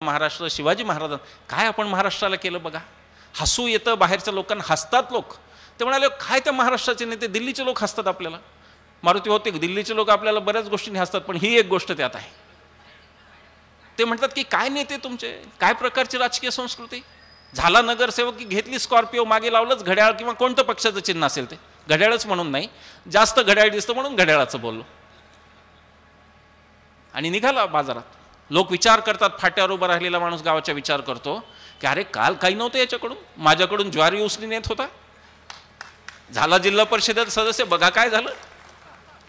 महाराष्ट्र शिवाजी महाराजां काय आपण महाराष्ट्राला केलं बघा. हसू येतं, बाहेरच्या लोकांना हसतात लोक. ते म्हणाले काय त्या महाराष्ट्राचे नेते, दिल्लीचे लोक हसतात आपल्याला. मारुती होते दिल्लीचे लोक आपल्याला बऱ्याच गोष्टींनी हसतात, पण ही एक गोष्ट त्यात आहे. ते म्हणतात की काय नेते तुमचे, काय प्रकारची राजकीय संस्कृती. झाला नगरसेवक की घेतली स्कॉर्पिओ, मागे लावलंच घड्याळ किंवा कोणतं पक्षाचं चिन्ह असेल ते. घड्याळच म्हणून नाही, जास्त घड्याळ दिसतं म्हणून घड्याळाचं बोललो आणि निघाला बाजारात. लोक विचार करतात, फाट्यावर उभा राहिलेला माणूस गावाचा विचार करतो की अरे काल काही नव्हतं याच्याकडून, माझ्याकडून ज्वारी उसली नेत होता. झाला जिल्हा परिषदेत सदस्य, बघा काय झालं.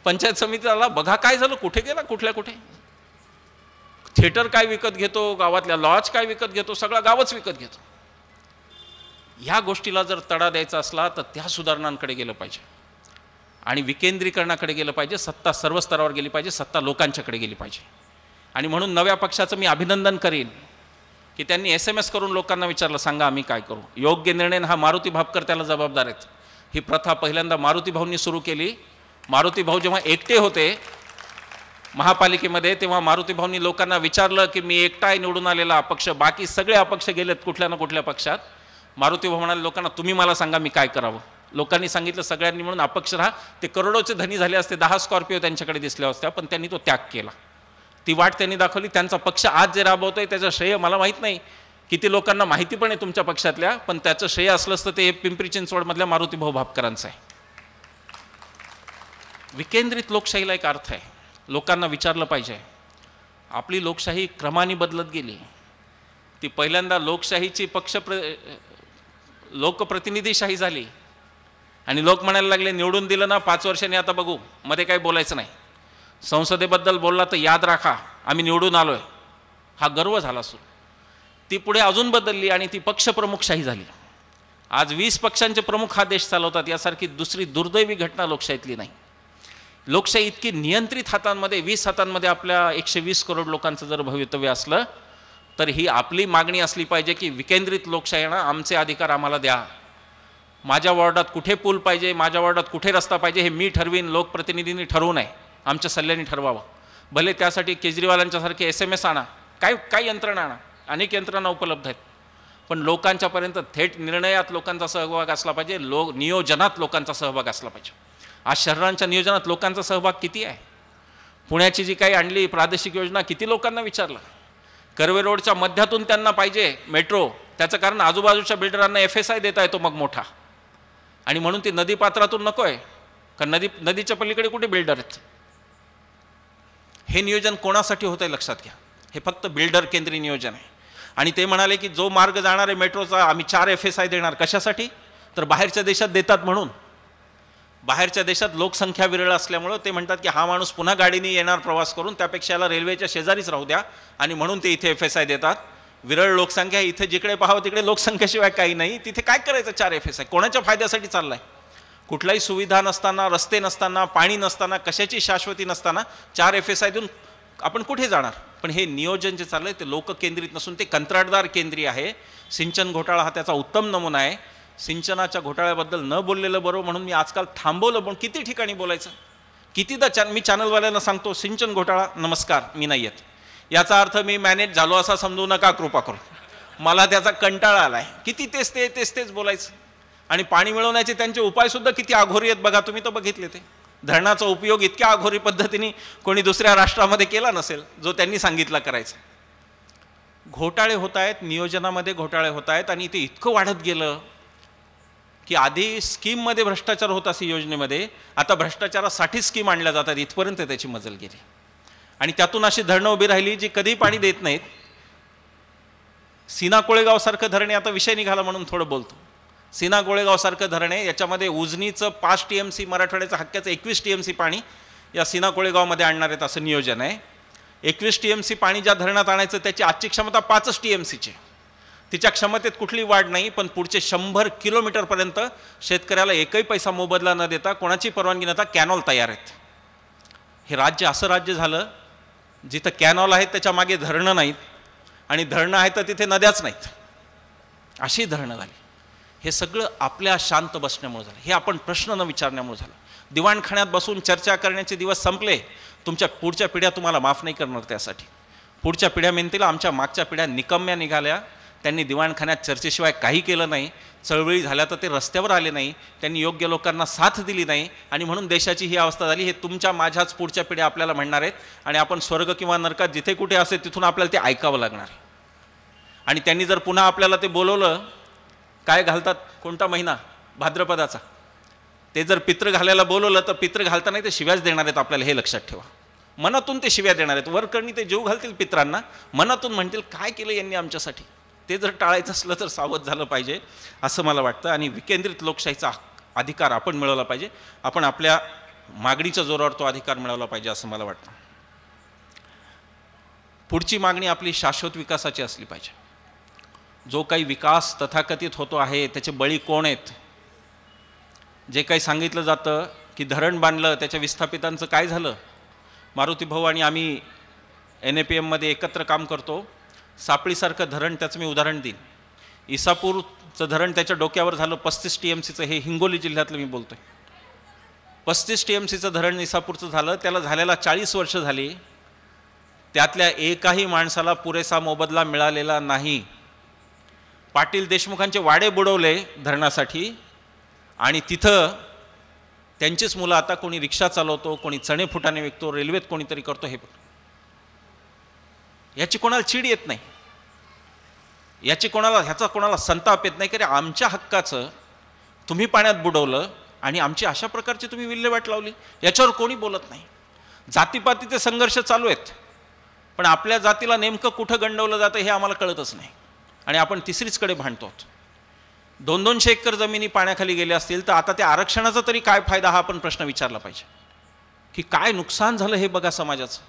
पंचायत समिती आला, बघा काय झालं, कुठे गेला, कुठल्या कुठे. थिएटर काय विकत घेतो, गावातल्या लॉज काय विकत घेतो, सगळा गावच विकत घेतो. ह्या गोष्टीला जर तडा द्यायचा असला तर त्या सुधारणांकडे गेलं पाहिजे आणि विकेंद्रीकरणाकडे गेलं पाहिजे. सत्ता सर्व स्तरावर गेली पाहिजे, सत्ता लोकांच्याकडे गेली पाहिजे. आणि म्हणून नव्या पक्षाचं मी अभिनंदन करीन की त्यांनी SMS करून लोकांना विचारलं, सांगा आम्ही काय करू. योग्य निर्णय हा मारुती भापकर त्याला जबाबदार आहेत. ही प्रथा पहिल्यांदा मारुती भाऊंनी सुरू केली. मारुती भाऊ जेव्हा एकटे होते महापालिकेमध्ये, तेव्हा मारुती भाऊंनी लोकांना विचारलं की मी एकटा निवडून आलेला अपक्ष, बाकी सगळे अपक्ष गेलेत कुठल्या ना कुठल्या पक्षात. मारुती भाऊ म्हणाले लोकांना, तुम्ही मला सांगा मी काय करावं. लोकांनी सांगितलं सगळ्यांनी म्हणून अपक्ष राहा. ते करोडोचे धनी झाले असते, 10 स्कॉर्पिओ त्यांच्याकडे दिसल्या असत्या, पण त्यांनी तो त्याग केला. ती वाट त्यांनी दाखवली. त्यांचा पक्ष आज जे राबवतोय त्याचं श्रेय मला माहीत नाही किती लोकांना माहिती पण आहे तुमच्या पक्षातल्या, पण त्याचं श्रेय असलं असतं ते पिंपरी चिंचवडमधल्या मारुती भाऊ भापकरांचं आहे. विकेंद्रित लोकशाहीला एक अर्थ आहे. लोकांना विचारलं पाहिजे. आपली लोकशाही क्रमाने बदलत गेली. ती पहिल्यांदा लोकशाहीची लोकप्रतिनिधीशाही झाली आणि लोक म्हणायला लागले निवडून दिलं ना 5 वर्षांनी आता बघू, मध्ये काही बोलायचं नाही. संसदेबद्दल बोलला तर याद राखा आम्ही निवडून आलोय, हा गर्व झाला सुरू. ती पुढे अजून बदलली आणि ती पक्षप्रमुखशाही झाली. आज 20 पक्षांचे प्रमुख हा देश चालवतात. यासारखी दुसरी दुर्दैवी घटना लोकशाहीतली नाही. लोकशाही इतकी नियंत्रित हातांमध्ये, 20 हातांमध्ये आपल्या 120 करोड लोकांचं जर भवितव्य असलं तर ही आपली मागणी असली पाहिजे की विकेंद्रित लोकशाहीनं आमचे अधिकार आम्हाला द्या. माझ्या वॉर्डात कुठे पूल पाहिजे, माझ्या वॉर्डात कुठे रस्ता पाहिजे हे मी ठरवीन, लोकप्रतिनिधींनी ठरवू नये, आमच्या सल्ल्याने ठरवावं. भले त्यासाठी केजरीवालांच्यासारखे SMS आणा, काय यंत्रणा आणा, अनेक यंत्रणा उपलब्ध आहेत, पण लोकांच्यापर्यंत थेट निर्णयात लोकांचा सहभाग असला पाहिजे. नियोजनात लोकांचा सहभाग असला पाहिजे. आज शहरांच्या नियोजनात लोकांचा सहभाग किती आहे. पुण्याची जी काही आणली प्रादेशिक योजना, किती लोकांना विचारलं. कर्वे रोडच्या मध्यातून त्यांना पाहिजे मेट्रो, त्याचं कारण आजूबाजूच्या बिल्डरांना FSI देता येतो मग मोठा, आणि म्हणून ती नदीपात्रातून नको आहे, कारण नदीच्या पलीकडे कुठे बिल्डर आहेत. हे नियोजन कोणासाठी होतं आहे लक्षात घ्या. हे फक्त बिल्डर केंद्रीय नियोजन आहे. आणि ते म्हणाले की जो मार्ग जाणार आहे मेट्रोचा आम्ही 4 FSI देणार. कशासाठी, तर बाहेरच्या देशात देतात म्हणून. बाहेरच्या देशात लोकसंख्या विरळ असल्यामुळं ते म्हणतात की हा माणूस पुन्हा गाडीने येणार प्रवास करून, त्यापेक्षा याला रेल्वेच्या शेजारीच राहू द्या, आणि म्हणून ते इथे FSI देतात. विरळ लोकसंख्या इथे जिकडे पाहावं तिकडे लोकसंख्येशिवाय काही नाही, तिथे काय करायचं 4 FSI. कोणाच्या फायद्यासाठी चाललाय. कुठलाही सुविधा नसताना, रस्ते नसताना, पाणी नसताना, कशाची शाश्वती नसताना 4 FSI देऊन आपण कुठे जाणार. पण हे नियोजन जे चाललंय ते लोककेंद्रित नसून ते कंत्राटदार केंद्रीय आहे. सिंचन घोटाळा हा त्याचा उत्तम नमुना आहे. सिंचनाच्या घोटाळ्याबद्दल न बोललेलं बरोबर म्हणून मी आजकाल थांबवलं, पण किती ठिकाणी बोलायचं. कितीदा मी चॅनलवाल्यांना सांगतो सिंचन घोटाळा नमस्कार मी नाही येत, याचा अर्थ मी मॅनेज झालो असा समजू नका कृपा करून. मला त्याचा कंटाळा आलाय. किती तेच बोलायचं. आणि पाणी मिळवण्याचे त्यांचे उपायसुद्धा किती आघोरी आहेत बघा. तुम्ही तर बघितले ते धरणाचा उपयोग इतक्या आघोरी पद्धतीने कोणी दुसऱ्या राष्ट्रामध्ये केला नसेल जो त्यांनी सांगितला करायचा. घोटाळे होत आहेत, नियोजनामध्ये घोटाळे होत आहेत, आणि ते इतकं वाढत गेलं की आधी स्कीममध्ये भ्रष्टाचार होत असे योजनेमध्ये, आता भ्रष्टाचारासाठी स्कीम आणल्या जातात, इथपर्यंत त्याची मजल गेली. आणि त्यातून अशी धरणं उभी राहिली जी कधी पाणी देत नाहीत. सीना कोळेगावसारखं धरणे, आता विषय निघाला म्हणून थोडं बोलतो. सीना कोळेगावसारखं धरणे, याच्यामध्ये उजनीचं 5 TMC, मराठवाड्याचं हक्काचं 21 TMC पाणी या सीना कोळेगावमध्ये आणणार आहेत असं नियोजन आहे. 21 TMC पाणी ज्या धरणात आणायचं त्याची आजची क्षमता 5 TMCची. तिच्या क्षमतेत कुठली वाढ नाही, पण पुढचे 100 किलोमीटरपर्यंत शेतकऱ्याला एकही पैसा मोबदला न देता, कोणाची परवानगी नव्हता कॅनॉल तयार आहेत. हे राज्य असं राज्य झालं जिथं कॅनॉल आहेत त्याच्या मागे धरणं नाहीत, आणि धरणं आहेत तर तिथे नद्याच नाहीत, अशी धरणं झाली. हे सगळं आपल्या शांत बसण्यामुळे झालं. हे आपण प्रश्न न विचारण्यामुळे झालं. दिवाणखान्यात बसून चर्चा करण्याचे दिवस संपले. तुमच्या पुढच्या पिढ्या तुम्हाला माफ नाही करणार त्यासाठी. पुढच्या पिढ्या म्हणतील आमच्या मागच्या पिढ्या निकम्या निघाल्या, त्यांनी दिवाणखान्यात चर्चेशिवाय काही केलं नाही, चळवळी झाल्या तर ते रस्त्यावर आले नाही, त्यांनी योग्य लोकांना साथ दिली नाही, आणि म्हणून देशाची ही अवस्था झाली. हे तुमच्या माझ्याच पुढच्या पिढ्या आपल्याला म्हणणार आहेत, आणि आपण स्वर्ग किंवा नरकात जिथे कुठे असेल तिथून आपल्याला ते ऐकावं लागणार आहे. आणि त्यांनी जर पुन्हा आपल्याला ते बोलवलं, काय घालतात कोणता महिना भाद्रपदाचा, ते जर पित्र घालायला बोलवलं तर पित्र घालता नाही ते शिव्याच देणार आहेत आपल्याला, हे लक्षात ठेवा. मनातून ते शिव्या देणार आहेत. वरकरणी ते जीव घालतील पित्रांना, मनातून म्हणतील काय केलं यांनी आमच्यासाठी. ते जर टाळायचं असलं तर सावध झालं पाहिजे असं मला वाटतं. आणि विकेंद्रित लोकशाहीचा अधिकार आपण मिळवला पाहिजे, आपण आपल्या मागणीच्या जोरावर तो अधिकार मिळवला पाहिजे असं मला वाटतं. पुढची मागणी आपली शाश्वत विकासाची असली पाहिजे. जो काही विकास तथाकथित होतो आहे त्याचे बळी कोण आहेत? जे काही सांगितलं जातं की धरण बांधलं, त्याच्या विस्थापितांचं काय झालं? मारुती भाऊ आणि आम्ही NAPMमध्ये एकत्र काम करतो. सापळीसारखं धरण, त्याचं मी उदाहरण देईन. इसापूरचं धरण त्याच्या डोक्यावर झालं 35 TMCचं, हे हिंगोली जिल्ह्यातलं मी बोलतो आहे. 35 TMCचं धरण इसापूरचं झालं, त्याला झालेला 40 वर्ष झाली. त्यातल्या एकाही माणसाला पुरेसा मोबदला मिळालेला नाही. पाटील देशमुखांचे वाडे बुडवले धरणासाठी, आणि तिथं त्यांचीच मुलं आता कोणी रिक्षा चालवतो, कोणी चणे फुटाणे विकतो, रेल्वेत कोणीतरी करतो. हे याची कोणाला चीड येत नाही, ह्याचा कोणाला संताप येत नाही की आमच्या हक्काचं तुम्ही पाण्यात बुडवलं आणि आमची अशा प्रकारची तुम्ही विल्हेवाट लावली. याच्यावर कोणी बोलत नाही. जातीपातीचे संघर्ष चालू आहेत, पण आपल्या जातीला नेमकं कुठं गंडवलं जातं हे आम्हाला कळतच नाही, आणि आपण तिसरीचकडे भांडतो. 200-200 एकर जमिनी पाण्याखाली गेल्या असतील तर आता त्या आरक्षणाचा तरी काय फायदा, हा आपण प्रश्न विचारला पाहिजे. की काय नुकसान झालं हे बघा समाजाचं,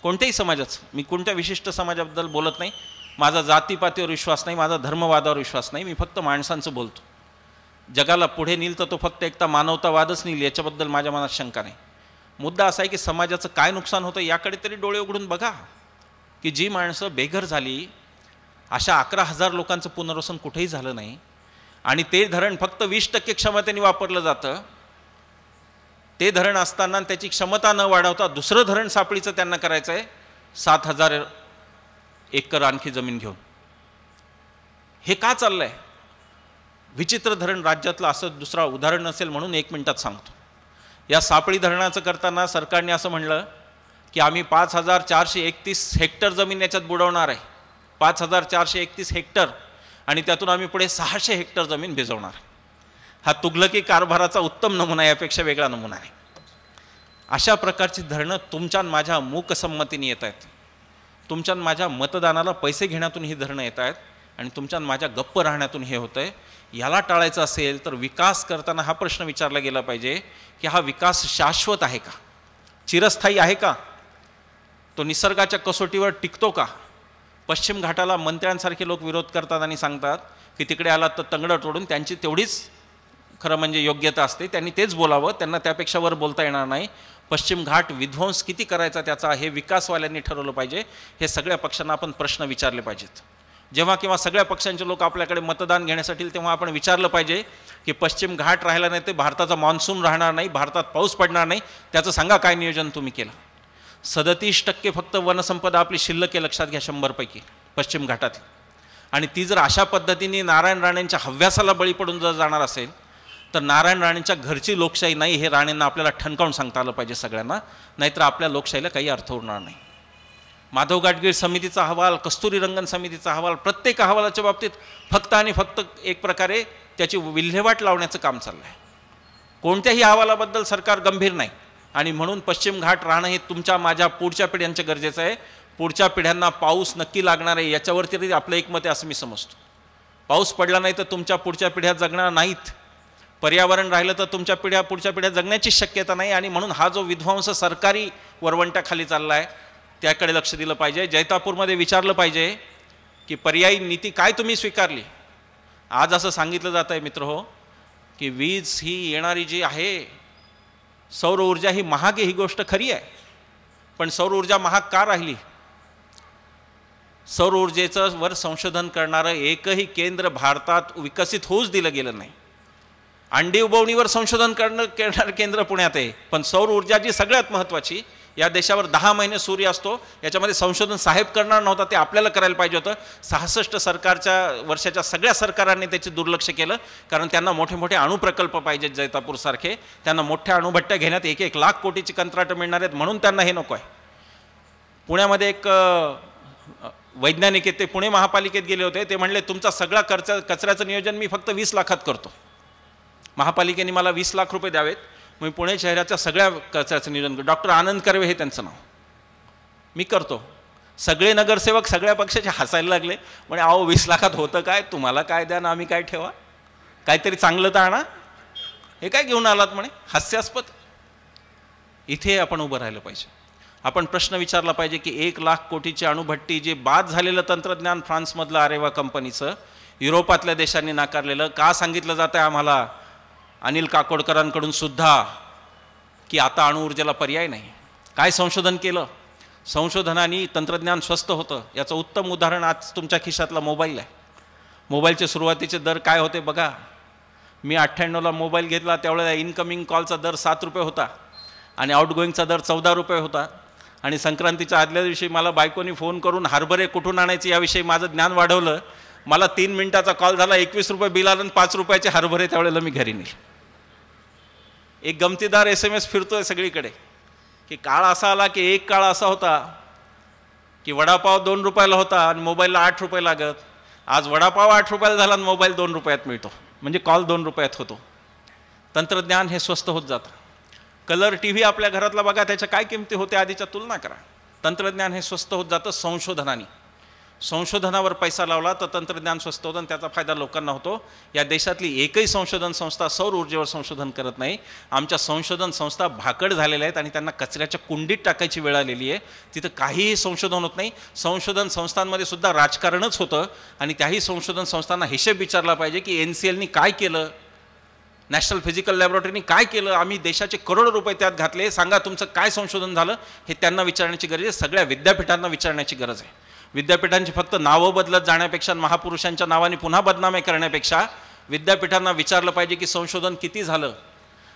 कोणत्याही समाजाचं. मी कोणत्या विशिष्ट समाजाबद्दल बोलत नाही, माझा जातीपातीवर विश्वास नाही, माझा धर्मवादावर विश्वास नाही, मी फक्त माणसांचं बोलतो. जगाला पुढे नेईल तर तो फक्त एकटा मानवतावादच नेईल, याच्याबद्दल माझ्या मनात शंका नाही. मुद्दा असा आहे की समाजाचं काय नुकसान होतं याकडे तरी डोळे उघडून बघा. की जी माणसं बेघर झाली, अशा 11,000 लोकांचं पुनर्वसन कुठेही झालं नाही, आणि ते धरण फक्त 20% क्षमतेने वापरलं जातं. ते धरण असताना त्याची क्षमता न वाढवता दुसरं धरण सापळीचं त्यांना करायचं आहे 7,000 एकर आणखी जमीन घेऊन. हे का चाललं आहे? विचित्र धरण राज्यातलं असं दुसरा उदाहरण नसेल म्हणून 1 मिनिटात सांगतो. या सापळी धरणाचं करताना सरकारने असं म्हणलं की आम्ही 5,431 हेक्टर जमीन याच्यात बुडवणार आहे. 5,431 हेक्टर, आणि त्यातून आम्ही पुढे 600 हेक्टर जमीन भिजवणार. हा तुघलकी कारभाराचा उत्तम नमुना, यापेक्षा वेगळा नमुना आहे. अशा प्रकारची धरणं तुमच्या माझ्या मूकसंमतीने येत आहेत. तुमच्या माझ्या मतदानाला पैसे घेण्यातून ही धरणं येत आहेत, आणि तुमच्या माझ्या गप्प राहण्यातून हे होतं आहे. याला टाळायचं असेल तर विकास करताना हा प्रश्न विचारला गेला पाहिजे की हा विकास शाश्वत आहे का, चिरस्थायी आहे का, तो निसर्गाच्या कसोटीवर टिकतो का. पश्चिम घाटाला मंत्र्यांसारखे लोक विरोध करतात आणि सांगतात की तिकडे आलात तर तंगडं तोडून, त्यांची तेवढीच खरं म्हणजे योग्यता असते, त्यांनी तेच बोलावं, त्यांना त्यापेक्षा वर बोलता येणार नाही. पश्चिम घाट विध्वंस किती करायचा त्याचा हे विकासवाल्यांनी ठरवलं पाहिजे. हे सगळ्या पक्षांना आपण प्रश्न विचारले पाहिजेत. जेव्हा किंवा सगळ्या पक्षांचे लोक आपल्याकडे मतदान घेण्यासाठी तेव्हा आपण विचारलं पाहिजे की पश्चिम घाट राहिला नाही ते भारताचा मान्सून राहणार नाही, भारतात पाऊस पडणार नाही, त्याचं सांगा काय नियोजन तुम्ही केलं. 37% फक्त वनसंपदा आपली शिल्लक आहे, लक्षात घ्या, 100 पैकी पश्चिम घाटातली. आणि ती जर अशा पद्धतीने नारायण राणेंच्या हव्यासाला बळी पडून जर जाणार असेल तर नारायण राणेंच्या घरची लोकशाही नाही हे राणेंना आपल्याला ठणकावून सांगता आलं पाहिजे सगळ्यांना, नाहीतर आपल्या लोकशाहीला काही अर्थ उरणार नाही. माधव गाडगीळ समितीचा अहवाल, कस्तुरी रंगन समितीचा अहवाल, प्रत्येक अहवालाच्या बाबतीत फक्त आणि फक्त एक प्रकारे त्याची विल्हेवाट लावण्याचं काम चाललं आहे. कोणत्याही अहवालाबद्दल सरकार गंभीर नाही, आणि म्हणून पश्चिम घाट राहणं हे तुमच्या माझ्या पुढच्या पिढ्यांचं गरजेचं आहे. पुढच्या पिढ्यांना पाऊस नक्की लागणार आहे याच्यावरती तरी आपलं एकमत आहे असं मी समजतो. पाऊस पडला नाही तर तुमच्या पुढच्या पिढ्या जगणार नाहीत. पर्यावरण राहिलं तर तुमच्या पुढच्या पिढ्या जगण्याची शक्यता नाही, आणि म्हणून हा जो विध्वंस सरकारी वरवंट्याखाली चालला आहे त्याकडे लक्ष दिलं पाहिजे. जैतापूरमध्ये विचारलं पाहिजे की पर्यायी नीती काय तुम्ही स्वीकारली. आज असं सांगितलं जात आहे मित्रहो की वीज ही येणारी जी आहे, सौर ऊर्जा ही महाग आहे, ही गोष्ट खरी आहे. पण सौर ऊर्जा महाग का राहिली? सौर ऊर्जेचं वर संशोधन करणारं एकही केंद्र भारतात विकसित होऊच दिलं गेलं नाही. अंडी उबवणीवर संशोधन करणारं केंद्र पुण्यात आहे, पण सौर ऊर्जा जी सगळ्यात महत्त्वाची या देशावर 10 महिने सूर्य असतो, याच्यामध्ये संशोधन साहेब करणार नव्हता, ते आपल्याला करायला पाहिजे होतं. 66 सरकारच्या वर्षाच्या सगळ्या सरकारांनी त्याचे दुर्लक्ष केलं, कारण त्यांना मोठे मोठे अणुप्रकल्प पाहिजेत जैतापूरसारखे. त्यांना मोठ्या अणुभट्ट्या घेण्यात 1-1 लाख कोटीची कंत्राटं मिळणार आहेत, म्हणून त्यांना हे नको आहे. पुण्यामध्ये एक वैज्ञानिक आहेत, ते पुणे महापालिकेत गेले होते. ते म्हणले तुमचा सगळा कचऱ्याचं नियोजन मी फक्त 20 लाखात करतो. महापालिकेने मला 20 लाख रुपये द्यावेत, मी पुणे शहराच्या सगळ्या कचऱ्याचं नियोजन करतो. डॉक्टर आनंद कर्वे हे त्यांचं नाव, मी करतो. सगळे नगरसेवक सगळ्या पक्षाचे हसायला लागले, म्हणे अहो 20 लाखात होतं काय, तुम्हाला काय द्या ना आम्ही काय ठेवा, काहीतरी चांगलं तर आणा, हे काय घेऊन आलात म्हणे, हास्यास्पद. इथे आपण उभं राहिलं पाहिजे. आपण प्रश्न विचारला पाहिजे की 1 लाख कोटीची अणुभट्टी, जे बाद झालेलं तंत्रज्ञान फ्रान्समधलं आरेवा कंपनीचं, युरोपातल्या देशांनी नाकारलेलं, का सांगितलं जातं आहे आम्हाला अनिल काकोडकरांकडून सुद्धा की आता अणुऊर्जेला पर्याय नाही? काय संशोधन केलं? संशोधनाने तंत्रज्ञान स्वस्त होतं. याचं उत्तम उदाहरण आज तुमच्या खिशातला मोबाईल आहे. मोबाईलचे सुरुवातीचे दर काय होते बघा. मी 98ला मोबाईल घेतला, त्यावेळेला इनकमिंग कॉलचा दर 7 रुपये होता आणि आउटगोईंगचा दर 14 रुपये होता. आणि संक्रांतीच्या आदल्या दिवशी मला बायकोनी फोन करून हरभरे कुठून आणायचे याविषयी माझं ज्ञान वाढवलं. मला 3 मिनिटाचा कॉल झाला, 21 रुपये बिल आलं आणि 5 रुपयाचे हरभरे त्यावेळेला मी घरी नेले. एक गमतीदार SMS फिरतोय सगळीकडे की काळ असा आला की एक काळ असा होता की वडापाव 2 रुपयाला होता आणि मोबाईलला 8 रुपये लागत. आज वडापाव 8 रुपयाला झाला आणि मोबाईल 2 रुपयात मिळतो, म्हणजे कॉल 2 रुपयात होतो. तंत्रज्ञान हे स्वस्त होत जातं. कलर TV आपल्या घरातला बघा, त्याच्या काय किमती होत्या आधीच्या तुलना करा. तंत्रज्ञान हे स्वस्त होत जातं संशोधनाने. संशोधनावर पैसा लावला तर तंत्रज्ञान स्वस्त होतं आणि त्याचा फायदा लोकांना होतो. या देशातली एकही संशोधन संस्था सौर ऊर्जेवर संशोधन करत नाही. आमच्या संशोधन संस्था भाकड झालेल्या आहेत आणि त्यांना कचऱ्याच्या कुंडीत टाकायची वेळ आलेली आहे. तिथं काहीही संशोधन होत नाही. संशोधन संस्थांमध्ये सुद्धा राजकारणच होतं आणि त्याही संशोधन संस्थांना हिशेब विचारला पाहिजे की NCLनी काय केलं, नॅशनल फिजिकल लॅबोरेटरीनी काय केलं, आम्ही देशाचे करोडो रुपये त्यात घातले, सांगा तुमचं काय संशोधन झालं, हे त्यांना विचारण्याची गरज आहे. सगळ्या विद्यापीठांना विचारण्याची गरज आहे. विद्यापीठांची फक्त नावं बदलत जाण्यापेक्षा, महापुरुषांच्या नावाने पुन्हा बदनामी करण्यापेक्षा विद्यापीठांना विचारलं पाहिजे की संशोधन किती झालं.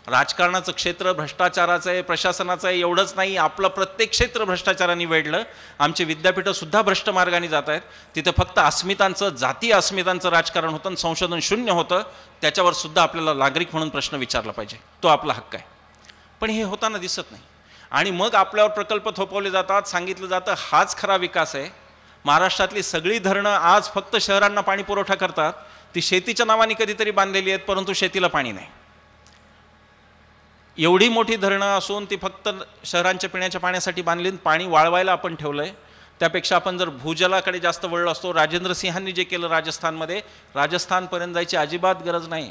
राजकारणाचं क्षेत्र भ्रष्टाचाराचं आहे, प्रशासनाचं आहे, एवढंच नाही, आपलं प्रत्येक क्षेत्र भ्रष्टाचाराने वेढलं. आमची विद्यापीठंसुद्धा भ्रष्ट मार्गाने जात आहेत. तिथं फक्त अस्मितांचं, जातीय अस्मितांचं राजकारण होतं आणि संशोधन शून्य होतं. त्याच्यावर सुद्धा आपल्याला नागरिक म्हणून प्रश्न विचारला पाहिजे, तो आपला हक्क आहे. पण हे होताना दिसत नाही. आणि मग आपल्यावर प्रकल्प थोपवले जातात, सांगितलं जातं हाच खरा विकास आहे. महाराष्ट्रातली सगळी धरणं आज फक्त शहरांना पाणी पुरवठा करतात. ती शेतीच्या नावाने कधीतरी बांधलेली आहेत, परंतु शेतीला पाणी नाही. एवढी मोठी धरणं असून ती फक्त शहरांच्या पिण्याच्या पाण्यासाठी बांधली, पाणी वाळवायला आपण ठेवलं आहे. त्यापेक्षा आपण जर भूजलाकडे जास्त वळलो असतो. राजेंद्र सिंहांनी जे केलं राजस्थानमध्ये, राजस्थानपर्यंत जायची अजिबात गरज नाही.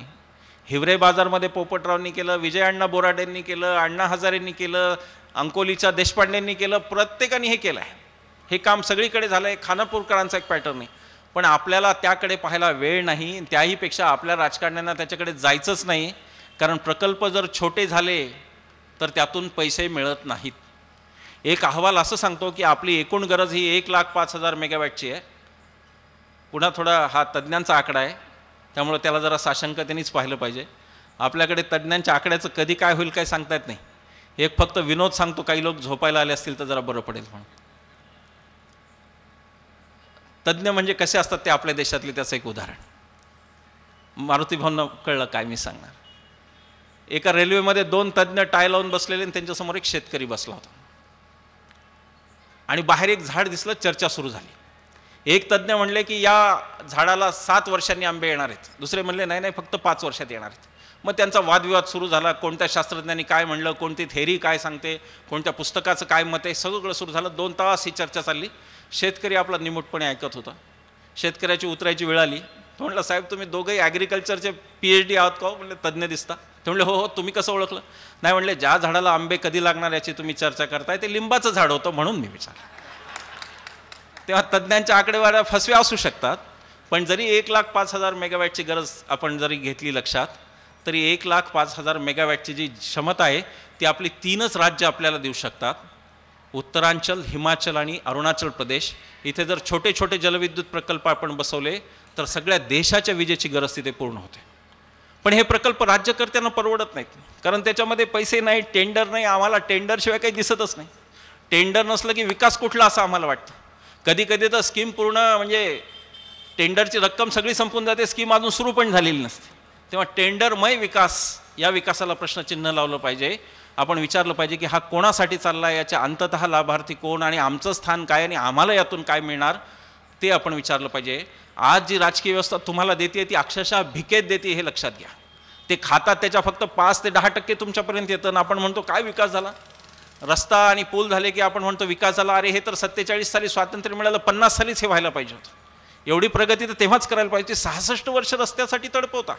हिवरे बाजारमध्ये पोपटरावनी केलं, विजय अण्णा बोराडेंनी केलं, अण्णा हजारेंनी केलं, अंकोलीच्या देशपांडेंनी केलं, प्रत्येकाने हे केलं आहे. हे काम सगळीकडे झालं आहे. खानापूरकरांचा एक पॅटर्न आहे. पण आपल्याला त्याकडे पाहायला वेळ नाही. त्याहीपेक्षा आपल्या राजकारण्यांना त्याच्याकडे जायचंच नाही. कारण प्रकल्प जर छोटे झाले तर त्यातून पैसे मिळत नाहीत. एक अहवाल असं सांगतो की आपली एकूण गरज ही 1,05,000 मेगावॅटची आहे. पुन्हा थोडा हा तज्ज्ञांचा आकडा आहे, त्यामुळे त्याला जरा साशंकतेनेच पाहिलं पाहिजे. आपल्याकडे तज्ज्ञांच्या आकड्याचं कधी काय होईल काय सांगता येत नाही. एक फक्त विनोद सांगतो, काही लोक झोपायला आले असतील तर जरा बरं पडेल म्हणून. तज्ज्ञ म्हणजे कसे असतात ते आपल्या देशातले त्याचं एक उदाहरण. मारुती भाऊंना कळलं काय मी सांगणार. एका रेल्वेमध्ये 2 तज्ज्ञ टाय लावून बसलेले आणि त्यांच्यासमोर एक शेतकरी बसला होता आणि बाहेर एक झाड दिसलं. चर्चा सुरू झाली. एक तज्ज्ञ म्हणले की या झाडाला 7 वर्षांनी आंबे येणार आहेत. दुसरे म्हणले नाही नाही, फक्त 5 वर्षात येणार आहेत. मग त्यांचा वादविवाद सुरू झाला. कोणत्या शास्त्रज्ञांनी काय म्हणलं, कोणती थेरी काय सांगते, कोणत्या पुस्तकाचं काय मत आहे, सगळं सुरू झालं. 2 तास ही चर्चा चालली. शेतकरी आपला निमूटपणे ऐकत होता. शेतकऱ्याची उतरायची वेळ आली. तो म्हणलं साहेब तुम्ही दोघंही ॲग्रिकल्चरचे PhD आहात का? म्हणले तज्ज्ञ दिसता. ते म्हणले हो हो, तुम्ही कसं ओळखलं? नाही म्हणले, ज्या झाडाला आंबे कधी लागणार याची तुम्ही चर्चा करताय ते लिंबाचं झाड होतं म्हणून मी विचारलं. तेव्हा तज्ज्ञांच्या आकडेवाऱ्या फसव्या असू शकतात. पण जरी 1,05,000 मेगावॅटची गरज आपण जरी घेतली लक्षात, तरी 1,05,000 मेगावॅटची जी क्षमता आहे ती आपली 3च राज्य आपल्याला देऊ शकतात. उत्तरांचल, हिमाचल आणि अरुणाचल प्रदेश. इथे जर छोटे छोटे जलविद्युत प्रकल्प आपण बसवले तर सगळ्या देशाच्या विजेची गरज तिथे पूर्ण होते. पण हे प्रकल्प राज्यकर्त्यांना परवडत नाहीत, कारण त्याच्यामध्ये पैसे नाही, टेंडर नाही. आम्हाला टेंडरशिवाय काही दिसतच नाही. टेंडर नसलं की विकास कुठला असं आम्हाला वाटतं. कधी कधी तर स्कीम पूर्ण म्हणजे टेंडरची रक्कम सगळी संपून जाते, स्कीम अजून सुरू पण झालेली नसते. तेव्हा टेंडरमय विकास, या विकासाला प्रश्नचिन्ह लावलं पाहिजे. आपण विचारलं पाहिजे की हा कोणासाठी चालला आहे, याच्या अंततः लाभार्थी कोण आणि आमचं स्थान काय आणि आम्हाला यातून काय मिळणार ते आपण विचारलं पाहिजे. आज जी राजकीय व्यवस्था तुम्हाला देते ती अक्षरशः भिकेत देते, हे लक्षात घ्या. ते खातात त्याच्या फक्त 5 ते 10% तुमच्यापर्यंत येतं. आपण म्हणतो काय विकास झाला, रस्ता आणि पूल झाले की आपण म्हणतो विकास झाला. अरे हे तर 47 साली स्वातंत्र्य मिळालं, 50 सालीच हे व्हायला पाहिजे होतं. एवढी प्रगती तर तेव्हाच करायला पाहिजे. 66 वर्ष रस्त्यासाठी तडपवता,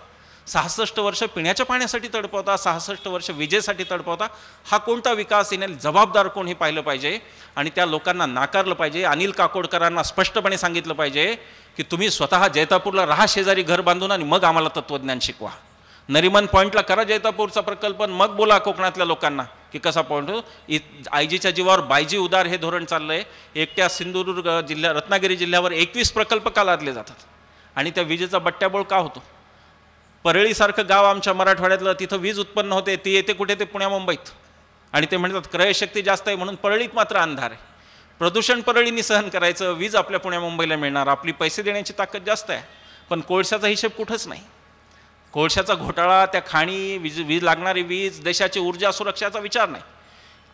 66 वर्ष पिण्याच्या पाण्यासाठी तडपवता, 66 वर्ष विजेसाठी तडपवता. हा कोणता विकास? येणे जबाबदार कोण हे पाहिलं पाहिजे आणि त्या लोकांना नाकारलं पाहिजे. अनिल काकोडकरांना स्पष्टपणे सांगितलं पाहिजे की तुम्ही स्वतः जैतापूरला राहा शेजारी घर बांधून आणि मग आम्हाला तत्त्वज्ञान शिकवा. नरिमन पॉईंटला करा जैतापूरचा प्रकल्प, मग बोला कोकणातल्या लोकांना की कसा पॉईंट हो. आयजीच्या जीवावर बायजी उदार हे धोरण चाललं आहे. एकट्या सिंधुदुर्ग जिल्ह्या रत्नागिरी जिल्ह्यावर 21 प्रकल्प का लादले जातात आणि त्या विजेचा बट्ट्याबोळ का होतो? परळीसारखं गाव आमच्या मराठवाड्यातलं, तिथं वीज उत्पन्न होते, ती येते कुठे? ते पुण्या मुंबईत. आणि ते म्हणतात क्रयशक्ती जास्त आहे म्हणून परळीत मात्र अंधार आहे. प्रदूषण परळीनी सहन करायचं, वीज आपल्या पुण्या मुंबईला मिळणार, आपली पैसे देण्याची ताकद जास्त आहे. पण कोळशाचा हिशेब कुठंच नाही. कोळशाचा घोटाळा, त्या खाणी, वीज लागणारी वीज, देशाची ऊर्जा सुरक्षाचा विचार नाही.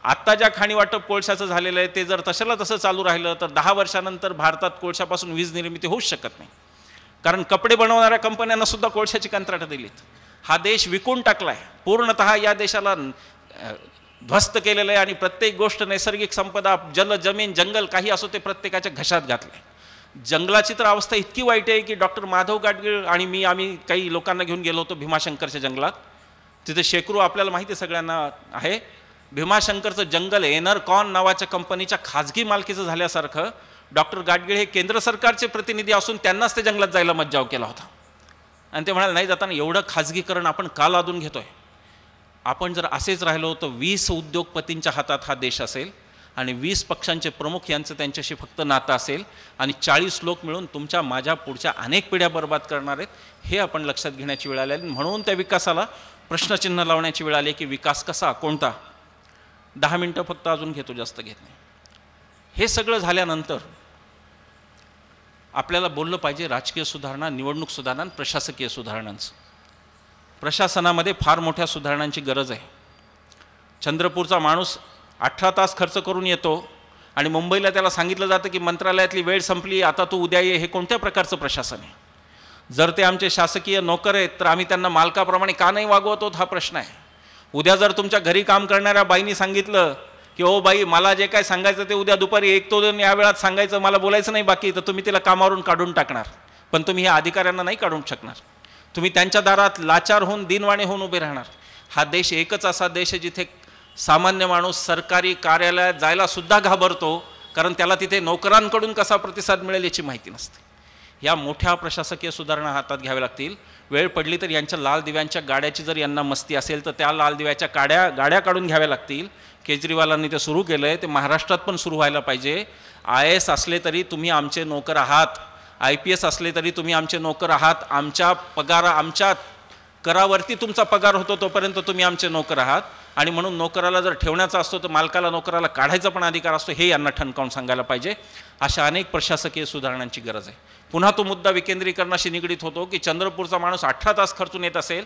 आत्ता ज्या खाणी वाटप कोळशाचं झालेलं आहे ते जर तशाला तसं चालू राहिलं तर 10 वर्षानंतर भारतात कोळशापासून वीज निर्मिती होऊच शकत नाही. कारण कपडे बनवणाऱ्या कंपन्यांना सुद्धा कोळशाची कंत्राटं दिलीत. हा देश विकून टाकला आहे पूर्णतः. या देशाला ध्वस्त केलेलं आहे आणि प्रत्येक गोष्ट, नैसर्गिक संपदा, जल, जमीन, जंगल काही असो ते प्रत्येकाच्या घशात घातले. जंगलाची तर अवस्था इतकी वाईट आहे की डॉक्टर माधव गाडगीळ आणि आम्ही काही लोकांना घेऊन गेलो होतो भीमाशंकरच्या जंगलात. तिथे शेकरू, आपल्याला माहिती आहे सगळ्यांना आहे, भीमाशंकरचं जंगल एनरकॉन नावाच्या कंपनीच्या खाजगी मालकीचं झाल्यासारखं. डॉक्टर गाडगीळ हे केंद्र सरकारचे प्रतिनिधी असून त्यांनाच ते जंगलात जायला मज्जाव केला होता आणि ते म्हणाले नाही जाताना एवढं खाजगीकरण आपण का लादून घेतोय. आपण जर असेच राहिलो तर 20 उद्योगपतींच्या हातात हा देश असेल आणि 20 पक्षांचे प्रमुख यांचं त्यांच्याशी फक्त नातं असेल आणि 40 लोक मिळून तुमच्या माझ्या पुढच्या अनेक पिढ्या बर्बाद करणार आहेत. हे आपण लक्षात घेण्याची वेळ आली. म्हणून त्या विकासाला प्रश्नचिन्ह लावण्याची वेळ आली की विकास कसा, कोणता. 10 मिनटं फक्त अजून घेतो, जास्त घेत नाही. हे सगळं झाल्यानंतर आपल्याला बोललं पाहिजे राजकीय सुधारणा, निवडणूक सुधारणा, प्रशासकीय सुधारणांचं. प्रशासनामध्ये फार मोठ्या सुधारणांची गरज आहे. चंद्रपूरचा माणूस 18 तास खर्च करून येतो आणि मुंबईला त्याला सांगितलं जातं की मंत्रालयातली वेळ संपली, आता तू उद्या ये. हे कोणत्या प्रकारचं प्रशासन आहे? जर ते आमचे शासकीय नोकर आहेत तर आम्ही त्यांना मालकाप्रमाणे का नाही वागवतो हा प्रश्न आहे. उद्या जर तुमच्या घरी काम करणाऱ्या बाईंनी सांगितलं की ओ बाई मला जे काय सांगायचं ते उद्या दुपारी 1 ते 2 या वेळात सांगायचं, मला बोलायचं नाही बाकी, तर तुम्ही तिला कामावरून काढून टाकणार. पण तुम्ही ह्या अधिकाऱ्यांना नाही काढून शकणार. तुम्ही त्यांच्या दारात लाचार होऊन, दिनवाणे होऊन उभे राहणार. हा देश एकच असा देश आहे जिथे सामान्य माणूस सरकारी कार्यालयात जायला सुद्धा घाबरतो, कारण त्याला तिथे नोकरांकडून कसा प्रतिसाद मिळेल याची माहिती नसते. या मोठ्या प्रशासकीय सुधारणा हातात घ्याव्या लागतील. वेळ पडली तर यांच्या लाल दिव्यांच्या गाड्याची जर यांना मस्ती असेल तर त्या लाल दिव्याच्या गाड्या काढून घ्याव्या लागतील. केजरीवालांनी ते सुरू केलं आहे, ते महाराष्ट्रात पण सुरू व्हायला पाहिजे. IAS असले तरी तुम्ही आमचे नोकर आहात, IPS असले तरी तुम्ही आमचे नोकर आहात. आमच्या करावरती तुमचा पगार होतो तोपर्यंत तुम्ही आमचे नोकर आहात. आणि म्हणून नोकराला जर ठेवण्याचा असतो तर मालकाला नोकराला काढायचा पण अधिकार असतो, हे यांना ठणकावून सांगायला पाहिजे. अशा अनेक प्रशासकीय सुधारणांची गरज आहे. पुन्हा तो मुद्दा विकेंद्रीकरणाशी निगडीत होतो की चंद्रपूरचा माणूस 18 तास खर्चून येत असेल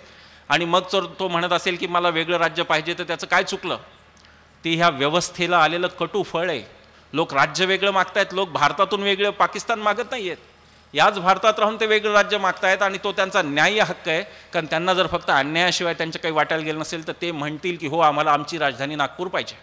आणि मग जर तो म्हणत असेल की मला वेगळं राज्य पाहिजे, तर त्याचं काय चुकलं? ते ह्या व्यवस्थेला आलेलं कटू फळ आहे. लोक राज्य वेगळं मागतायत, लोक भारतातून वेगळं पाकिस्तान मागत नाही आहेत. याच भारतात राहून ते वेगळं राज्य मागतायत आणि तो त्यांचा न्याय्य हक्क आहे. कारण त्यांना जर फक्त अन्यायाशिवाय त्यांच्या काही वाटायला गेलं नसेल तर ते म्हणतील की हो आम्हाला आमची राजधानी नागपूर पाहिजे,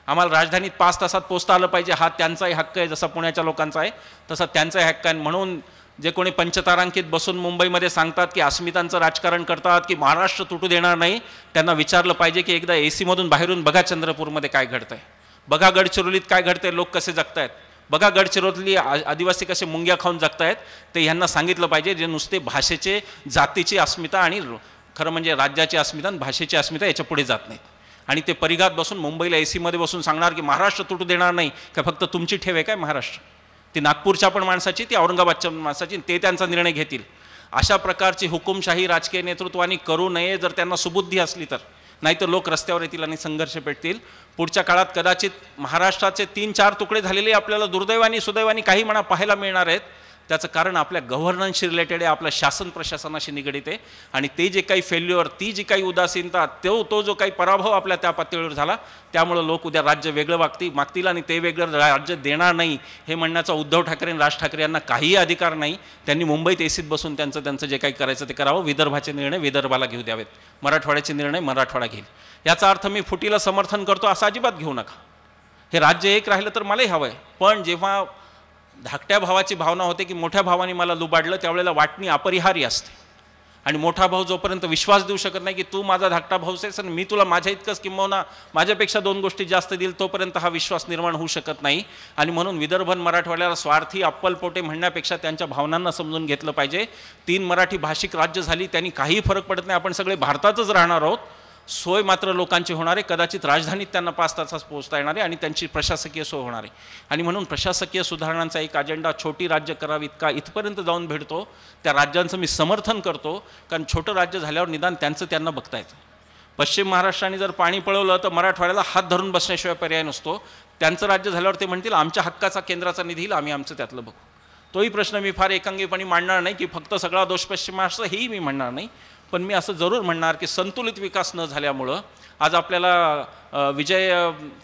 आम्हाला राजधानीत 5 तासात पोचता आलं पाहिजे. हा त्यांचाही हक्क आहे, जसा पुण्याच्या लोकांचा आहे तसा त्यांचाही हक्क आहे. म्हणून जे कोणी पंचतारांकित बसून मुंबईमध्ये सांगतात की अस्मितांचं राजकारण करतात की महाराष्ट्र तुटू देणार नाही, त्यांना विचारलं पाहिजे की एकदा AC मधून बाहेरून बघा चंद्रपूरमध्ये काय घडतंय, बघा गडचिरोलीत काय घडतंय, लोक कसे जगतायत, बघा गडचिरोली आदिवासी कसे मुंग्या खाऊन जगतायत. ते ह्यांना सांगितलं पाहिजे जे नुसते भाषेचे, जातीची अस्मिता आणि खरं म्हणजे राज्याची अस्मिता आणि भाषेची अस्मिता याच्या पुढे जात नाहीत. आणि ते परिघात बसून मुंबईला AC मध्ये बसून सांगणार की महाराष्ट्र तुटू देणार नाही, का फक्त तुमची ठेव आहे काय महाराष्ट्र? ती नागपूरच्या पण माणसाची, ती औरंगाबादच्या माणसाची, ते त्यांचा निर्णय घेतील. अशा प्रकारची हुकुमशाही राजकीय नेतृत्वानी करू नये जर त्यांना सुबुद्धी असली तर. नाहीतर लोक रस्त्यावर येतील आणि संघर्ष पेटतील. पुढच्या काळात कदाचित महाराष्ट्राचे 3-4 तुकडे झालेले आपल्याला दुर्दैवानी सुदैवानी काही म्हणा पाहायला मिळणार आहेत. त्याचं कारण आपल्या गव्हर्नन्सशी रिलेटेड आहे, आपल्या शासन प्रशासनाशी निगडीत आहे. आणि ते जे काही फेल्युअर, ती जी काही उदासीनता, तो जो काही पराभव आपल्या त्या पातळीवर झाला, त्यामुळं लोक उद्या राज्य वेगळं मागतील आणि ते वेगळं राज्य देणार नाही हे म्हणण्याचा उद्धव ठाकरे आणि राज ठाकरे यांना काहीही अधिकार नाही. त्यांनी मुंबईत एसीत बसून त्यांचं जे काही करायचं ते करावं. विदर्भाचे निर्णय विदर्भाला घेऊ द्यावेत, मराठवाड्याचे निर्णय मराठवाडा घेईल. याचा अर्थ मी फुटीला समर्थन करतो असं अजिबात घेऊ नका. हे राज्य एक राहिलं तर मलाही हवं आहे. पण जेव्हा धाकट्या भावाची भावना होते की मोठ्या भावाने मला लुबाडलं, त्यावेळेला वाटणी अपरिहार्य असते. आणि मोठा भाऊ जोपर्यंत विश्वास देऊ शकत नाही की तू माझा धाकटा भाऊ आहेस आणि मी तुला माझ्या इतकंच किंबहुना माझ्यापेक्षा 2 गोष्टी जास्त देईल, तोपर्यंत हा विश्वास निर्माण होऊ शकत नाही. आणि म्हणून विदर्भ मराठवाड्याला स्वार्थी अप्पलपोटे म्हणण्यापेक्षा त्यांच्या भावनांना समजून घेतलं पाहिजे. 3 मराठी भाषिक राज्य झाली, त्यांनी काही फरक पडत नाही. आपण सगळे भारतातच राहणार आहोत. सोय मात्र लोकांची होणार आहे. कदाचित राजधानीत त्यांना 5 तासात पोहोचता येणार आहे आणि त्यांची प्रशासकीय सोय होणार आहे. आणि म्हणून प्रशासकीय सुधारणांचा एक अजेंडा छोटी राज्य करावीत का इथपर्यंत जाऊन भेटतो. त्या राज्यांचं मी समर्थन करतो, कारण छोटं राज्य झाल्यावर निदान त्यांना बघता येतं. पश्चिम महाराष्ट्राने जर पाणी पळवलं तर मराठवाड्याला हात धरून बसण्याशिवाय पर्याय नसतो. त्यांचं राज्य झाल्यावर ते म्हणतील आमच्या हक्काचा केंद्राचा निधी येईल, आम्ही आमचं त्यातलं बघू. तोही प्रश्न मी फार एकांगीपणे मांडणार नाही की फक्त सगळा दोष पश्चिम महाराष्ट्र, हेही मी म्हणणार नाही. पण मी असं जरूर म्हणणार की संतुलित विकास न झाल्यामुळं आज आपल्याला विजय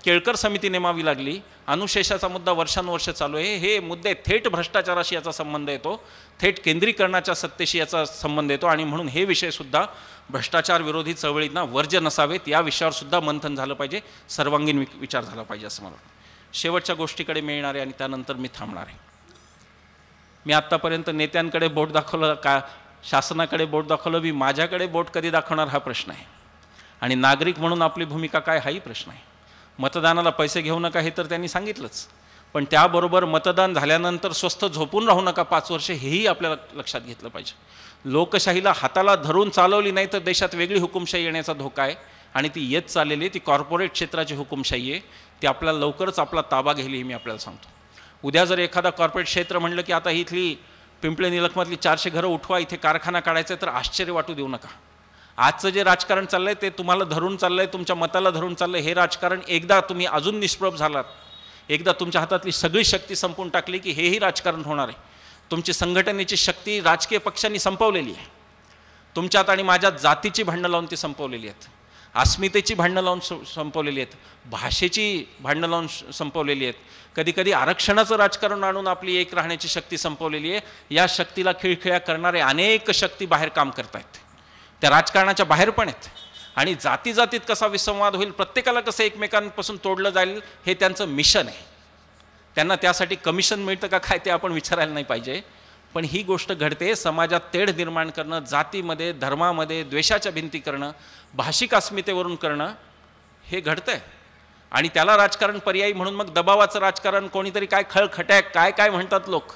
केळकर समिती नेमावी लागली. अनुशेषाचा मुद्दा वर्षानुवर्ष चालू आहे. हे मुद्दे थेट भ्रष्टाचाराशी याचा संबंध येतो, थेट केंद्रीकरणाच्या सत्तेशी याचा संबंध येतो. आणि म्हणून हे विषयसुद्धा भ्रष्टाचार विरोधी चळवळींना वर्ज्य नसावेत. या विषयावरसुद्धा मंथन झालं पाहिजे, सर्वांगीण विचार झाला पाहिजे असं मला वाटतं. शेवटच्या गोष्टीकडे मी येणार आहे आणि त्यानंतर मी थांबणार आहे. मी आत्तापर्यंत नेत्यांकडे बोट दाखवलं का, शासनाकडे बोट दाखवलं, मी माझ्याकडे बोट कधी दाखवणार हा प्रश्न आहे. आणि नागरिक म्हणून आपली भूमिका काय हाही प्रश्न आहे. मतदानाला पैसे घेऊ नका हे तर त्यांनी सांगितलंच, पण त्याबरोबर मतदान झाल्यानंतर स्वस्थ झोपून राहू नका 5 वर्ष, हेही आपल्याला लक्षात घेतलं पाहिजे. लोकशाहीला हाताला धरून चालवली नाही तर देशात वेगळी हुकुमशाही येण्याचा धोका आहे. आणि ती येत चाललेली आहे, ती कॉर्पोरेट क्षेत्राची हुकुमशाही आहे. ती आपल्याला लवकरच आपला ताबा घेईल हे मी आपल्याला सांगतो. उद्या जर एखादा कॉर्पोरेट क्षेत्र म्हणलं की आता इथली पिंपळे निलखमधली 400 घरं उठवा, इथे कारखाना काढायचा, तर आश्चर्य वाटू देऊ नका. आजचं जे राजकारण चाललंय ते तुम्हाला धरून चाललंय, तुमच्या मताला धरून चाललंय. हे राजकारण एकदा तुम्ही अजून निष्प्रभ झालात, एकदा तुमच्या हातातली सगळी शक्ती संपवून टाकली की हेही राजकारण होणार आहे. तुमची संघटनेची शक्ती राजकीय पक्षांनी संपवलेली आहे. तुमच्यात आणि माझ्यात जातीची भांडणं लावून ती संपवलेली आहेत, अस्मितेची भांडणं लावून संपवलेली आहेत, भाषेची भांडणं लावून संपवलेली आहेत, कधीकधी आरक्षणाचं राजकारण आणून आपली एक राहण्याची शक्ती संपवलेली आहे. या शक्तीला खिळखिळ्या करणारे अनेक शक्ती बाहेर काम करत आहेत, त्या राजकारणाच्या बाहेर पण आहेत. आणि जातीजातीत कसा विसंवाद होईल, प्रत्येकाला कसं एकमेकांपासून तोडलं जाईल, हे त्यांचं मिशन आहे. त्यांना त्यासाठी कमिशन मिळतं का काय ते आपण विचारायला नाही पाहिजे. पण ही गोष्ट घडते. समाजात तेढ निर्माण करणं, जातीमध्ये धर्मामध्ये द्वेषाच्या भिंती करणं, भाषिक अस्मितेवरून करणं, हे घडतंय. आणि त्याला राजकारण पर्यायी म्हणून मग दबावाचं राजकारण, कोणीतरी काय खळखट्याक काय म्हणतात लोक,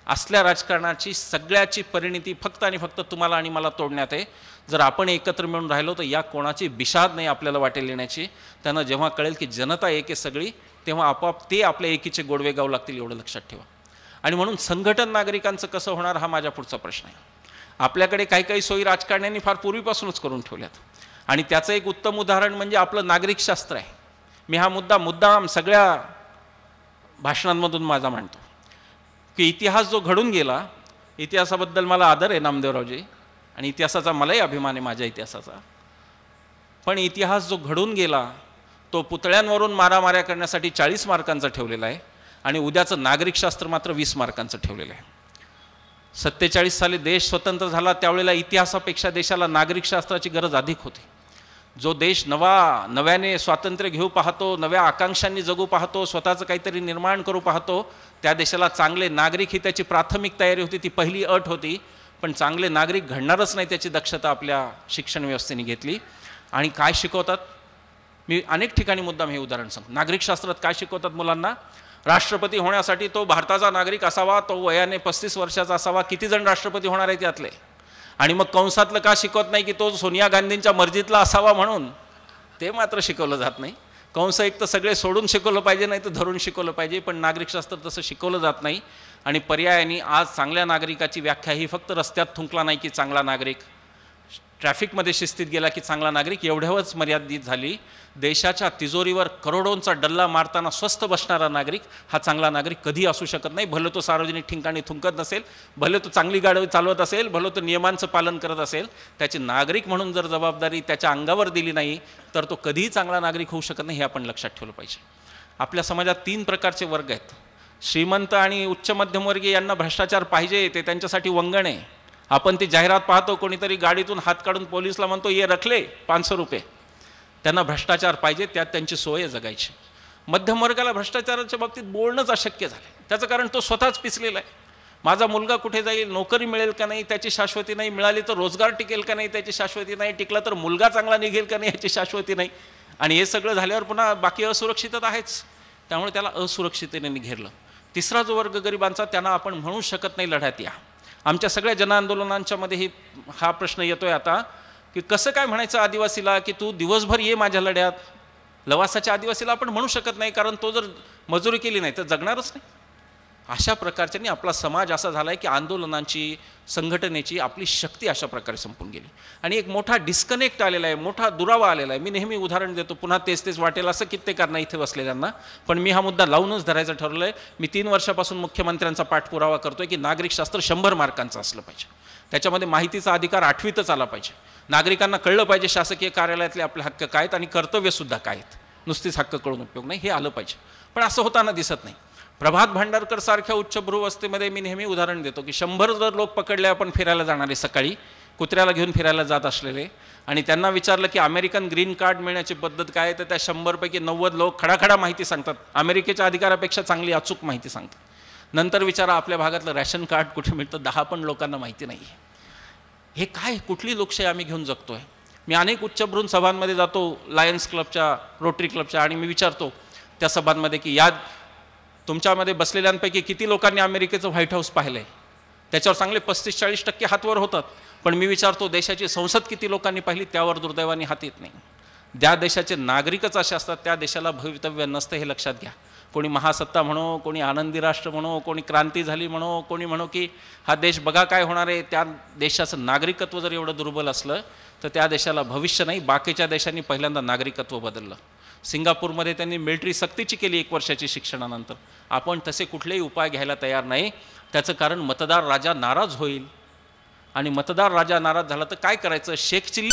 असल्या राजकारणाची सगळ्याची परिणिती फक्त आणि फक्त तुम्हाला आणि मला तोडण्यात आहे. जर आपण एकत्र मिळून राहिलो तर या कोणाची बिशाद नाही आपल्याला वाटेल येण्याची. त्यांना जेव्हा कळेल की जनता एक आहे सगळी, तेव्हा आपोआप ते आपल्या एकीचे गोडवे गाऊ लागतील, एवढं लक्षात ठेवा. आणि म्हणून संघटन नागरिकांचं कसं होणार हा माझा पुढचा प्रश्न आहे. आपल्याकडे काही सोयी राजकारण्यांनी फार पूर्वीपासूनच करून ठेवल्यात. आणि त्याचं एक उत्तम उदाहरण म्हणजे आपलं नागरिकशास्त्र आहे. मी हा मुद्दाम सगळ्या भाषणांमधून माझा मांडतो की इतिहास जो घडून गेला, इतिहासाबद्दल मला आदर आहे नामदेवरावजी, आणि इतिहासाचा मलाही अभिमान आहे माझ्या इतिहासाचा. पण इतिहास जो घडून गेला तो पुतळ्यांवरून मारामाऱ्या करण्यासाठी 40 मार्कांचा ठेवलेला आहे आणि उद्याचं नागरिकशास्त्र मात्र 20 मार्कांचं ठेवलेलं आहे. 47 साली देश स्वतंत्र झाला त्यावेळेला इतिहासापेक्षा देशाला नागरिकशास्त्राची गरज अधिक होती. जो देश नव्याने स्वातंत्र्य घेऊ पाहतो, नव्या आकांक्षांनी जगू पाहतो, स्वतःचं काहीतरी निर्माण करू पाहतो, त्या देशाला चांगले नागरिक ही त्याची प्राथमिक तयारी होती, ती पहिली अट होती. पण चांगले नागरिक घडणारच नाही त्याची दक्षता आपल्या शिक्षण व्यवस्थेने घेतली. आणि काय शिकवतात, मी अनेक ठिकाणी मुद्दाम हे उदाहरण सांगतो. नागरिकशास्त्रात काय शिकवतात मुलांना, राष्ट्रपती होण्यासाठी तो भारताचा नागरिक असावा, तो वयाने 35 वर्षाचा असावा. किती जण राष्ट्रपती होणार आहे त्यातले? आणि मग कंसातलं का शिकवत नाही की तो सोनिया गांधींच्या मर्जीतला असावा म्हणून? ते मात्र शिकवलं जात नाही. कंस एक तर सगळे सोडून शिकवलं पाहिजे, नाही तर धरून शिकवलं पाहिजे. पण नागरिकशास्त्र तसं शिकवलं जात नाही. आणि पर्यायाने आज चांगल्या नागरिकाची व्याख्या ही फक्त रस्त्यात थुंकला नाही की चांगला नागरिक, ट्रॅफिकमध्ये शिस्तीत गेला की चांगला नागरिक एवढ्यावरच मर्यादित झाली. देशाच्या तिजोरीवर करोडोंचा डल्ला मारताना स्वस्थ बसणारा नागरिक हा चांगला नागरिक कधी असू शकत नाही. भले तो सार्वजनिक ठिकाणी थुंकत नसेल, भले तो चांगली गाडी चालवत असेल, भले तो नियमांचं पालन करत असेल, त्याची नागरिक म्हणून जर जबाबदारी त्याच्या अंगावर दिली नाही तर तो कधीही चांगला नागरिक होऊ शकत नाही. हे आपण लक्षात ठेवलं पाहिजे. आपल्या समाजात 3 प्रकारचे वर्ग आहेत. श्रीमंत आणि उच्च मध्यमवर्गीय यांना भ्रष्टाचार पाहिजे, ते त्यांच्यासाठी वंगण आहे. आपण ती जाहिरात पाहतो, कोणीतरी गाडीतून हात काढून पोलिसला म्हणतो ये रखले 500 रुपये. त्यांना भ्रष्टाचार पाहिजे, त्यात त्यांची सोय जगायची. मध्यमवर्गाला भ्रष्टाचाराच्या बाबतीत बोलणंच अशक्य झालं. त्याचं कारण तो स्वतःच पिचलेला आहे. माझा मुलगा कुठे जाईल, नोकरी मिळेल का नाही त्याची शाश्वती नाही, मिळाली तर रोजगार टिकेल का नाही त्याची शाश्वती नाही, टिकला तर मुलगा चांगला निघेल का नाही याची शाश्वती नाही. आणि हे सगळं झाल्यावर पुन्हा बाकी असुरक्षितता आहेच. त्यामुळे त्याला असुरक्षिततेने घेरलं. तिसरा जो वर्ग गरिबांचा, त्यांना आपण म्हणू शकत नाही लढ्यात या. आमच्या सगळ्या जनआंदोलनांच्या मध्ये हा प्रश्न येतोय आता की कसं काय म्हणायचं आदिवासीला की तू दिवसभर ये माझ्या लढ्यात. लवासाच्या आदिवासीला आपण म्हणू शकत नाही, कारण तो जर मजुरी केली नाही तर जगणारच नाही. अशा प्रकारच्यानी आपला समाज असा झाला आहे की आंदोलनांची, संघटनेची आपली शक्ती अशा प्रकारे संपून गेली. आणि एक मोठा डिस्कनेक्ट आलेला आहे, मोठा दुरावा आलेला आहे. मी नेहमी उदाहरण देतो, पुन्हा तेच वाटेल असं कित्येकांना इथे बसलेल्यांना, पण मी हा मुद्दा लावूनच धरायचं ठरवलं आहे. मी 3 वर्षापासून मुख्यमंत्र्यांचा पाठपुरावा करतोय की नागरिकशास्त्र 100 मार्कांचं असलं पाहिजे. त्याच्यामध्ये माहितीचा अधिकार 8वीतच आला पाहिजे. नागरिकांना कळलं पाहिजे शासकीय कार्यालयातले आपले हक्क काय आहेत आणि कर्तव्यसुद्धा काय आहेत. नुसतीच हक्क कळून उपयोग नाही, हे आलं पाहिजे. पण असं होताना दिसत नाही. प्रभात भांडारकर सारख्या उच्चभ्रू वस्तीमध्ये मी नेहमी उदाहरण देतो की 100 जर लोक पकडले आपण फिरायला जाणारे, सकाळी कुत्र्याला घेऊन फिरायला जात असलेले, आणि त्यांना विचारलं की अमेरिकन ग्रीन कार्ड मिळण्याची पद्धत काय, तर त्या 100 पैकी 90 लोक खडाखडा माहिती सांगतात. अमेरिकेच्या अधिकारापेक्षा चांगली अचूक माहिती सांगतात. नंतर विचारा आपल्या भागातलं रॅशन कार्ड कुठे मिळतं, 10 पण लोकांना माहिती नाही. हे काय, कुठली लोकशाही आम्ही घेऊन जगतोय. मी अनेक उच्चभ्रू सभांमध्ये जातो, लायन्स क्लबच्या, रोटरी क्लबच्या, आणि मी विचारतो त्या सभांमध्ये की या तुमच्यामध्ये बसलेल्यांपैकी किती लोकांनी अमेरिकेचं व्हाईट हाऊस पाहिलंय. त्याच्यावर चांगले 35-40% हातवर होतात. पण मी विचारतो देशाची संसद किती लोकांनी पाहिली, त्यावर दुर्दैवाने हात येत नाही. ज्या देशाचे नागरिकच असे असतात त्या देशाला भवितव्य नसतं, हे लक्षात घ्या. कोणी महासत्ता म्हणो, कोणी आनंदी राष्ट्र म्हणो, कोणी क्रांती झाली म्हणो, कोणी म्हणो की हा देश बघा काय होणार आहे. त्या देशाचं नागरिकत्व जर एवढं दुर्बल असलं तर त्या देशाला भविष्य नाही. बाकीच्या देशांनी पहिल्यांदा नागरिकत्व बदललं. सिंगापूरमध्ये त्यांनी मिलिटरी सक्तीची केली 1 वर्षाची शिक्षणानंतर. आपण तसे कुठलेही उपाय घ्यायला तयार नाही. त्याचं कारण मतदार राजा नाराज होईल, आणि मतदार राजा नाराज झाला तर काय करायचं. शेख चिल्ली